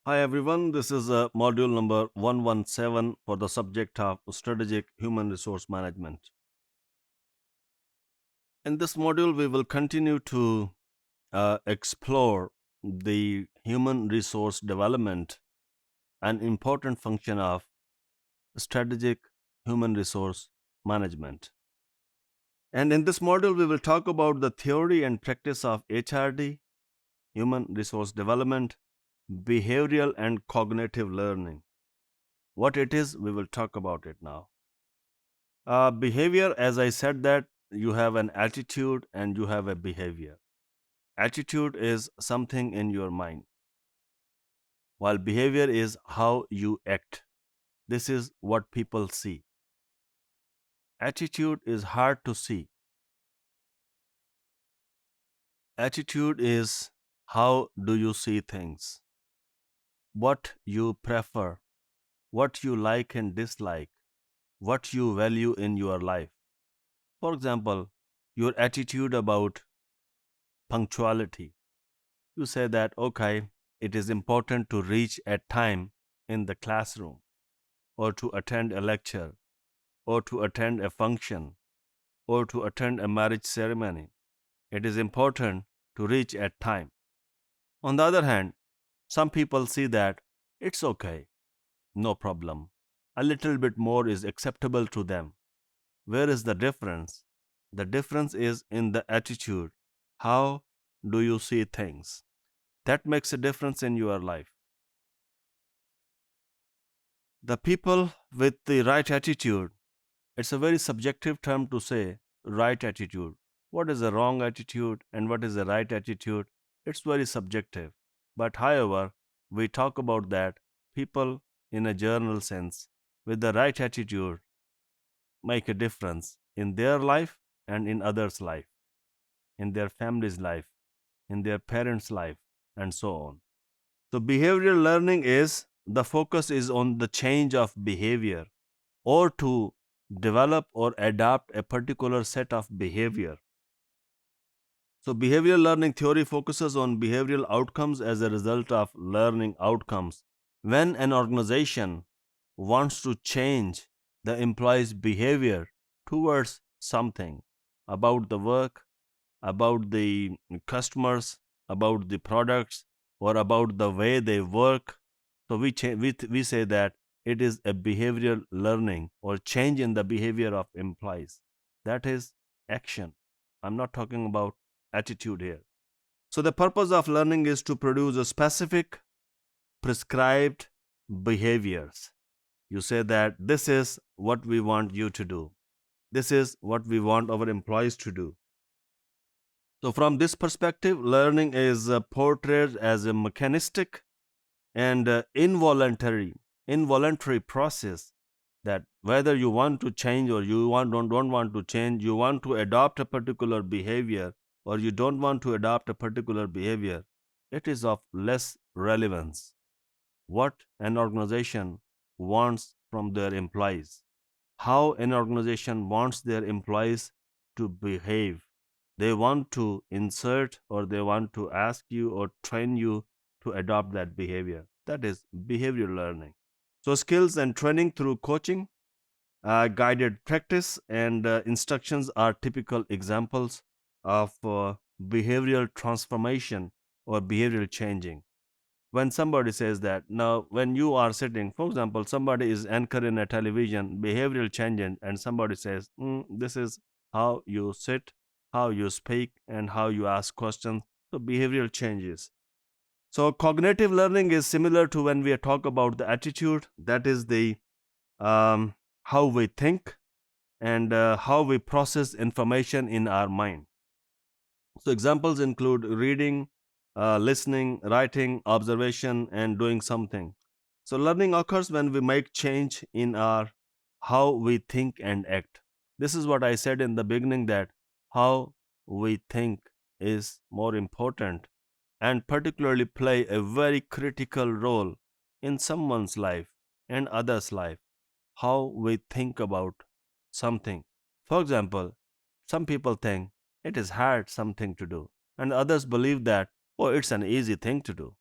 Hi everyone, this is module number 117 for the subject of strategic human resource management. In this module, we will continue to explore the human resource development, an important function of strategic human resource management. And in this module, we will talk about the theory and practice of HRD, human resource development, behavioral and cognitive learning. What it is, we will talk about it now. Behavior, as I said, that you have an attitude and you have a behavior. Attitude is something in your mind, while behavior is how you act. This is what people see. Attitude is hard to see. Attitude is how do you see things, what you prefer, what you like and dislike, what you value in your life. For example, your attitude about punctuality. You say that, okay, it is important to reach at time in the classroom, or to attend a lecture, or to attend a function, or to attend a marriage ceremony. It is important to reach at time. On the other hand, some people see that it's okay, no problem. A little bit more is acceptable to them. Where is the difference? The difference is in the attitude. How do you see things? That makes a difference in your life. The people with the right attitude, it's a very subjective term to say right attitude. What is the wrong attitude and what is the right attitude? It's very subjective. But however, we talk about that people in a general sense with the right attitude make a difference in their life and in others' life, in their family's life, in their parents' life, and so on. So, behavioral learning is the focus is on the change of behavior or to develop or adapt a particular set of behavior. So, behavioral learning theory focuses on behavioral outcomes as a result of learning outcomes. When an organization wants to change the employee's behavior towards something about the work, about the customers, about the products, or about the way they work, so we say that it is a behavioral learning or change in the behavior of employees. That is action. I'm not talking about attitude here. So the purpose of learning is to produce a specific prescribed behaviors. You say that this is what we want you to do. This is what we want our employees to do. So from this perspective, learning is portrayed as a mechanistic and involuntary process, that whether you want to change or don't want to change, you want to adopt a particular behavior or you don't want to adopt a particular behavior, it is of less relevance. What an organization wants from their employees, how an organization wants their employees to behave. They want to insert or they want to ask you or train you to adopt that behavior. That is behavioral learning. So, skills and training through coaching, guided practice, and instructions are typical examples of behavioral transformation or behavioral changing. When somebody says that, now when you are sitting, for example, somebody is anchor in a television behavioral change, and somebody says, this is how you sit, how you speak, and how you ask questions. So behavioral changes. So cognitive learning is similar to when we talk about the attitude, that is the how we think and how we process information in our mind. So examples include reading, listening, writing, observation, and doing something. So learning occurs when we make change in our how we think and act. This is what I said in the beginning, that how we think is more important and particularly play a very critical role in someone's life and others' life. How we think about something. For example, some people think it is hard something to do, and others believe that, oh, it's an easy thing to do.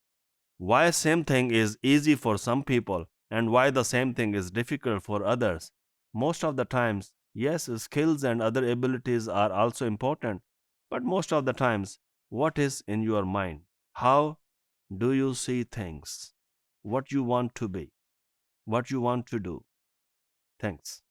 Why same thing is easy for some people and why the same thing is difficult for others? Most of the times, yes, skills and other abilities are also important, but most of the times, what is in your mind? How do you see things? What you want to be? What you want to do? Thanks.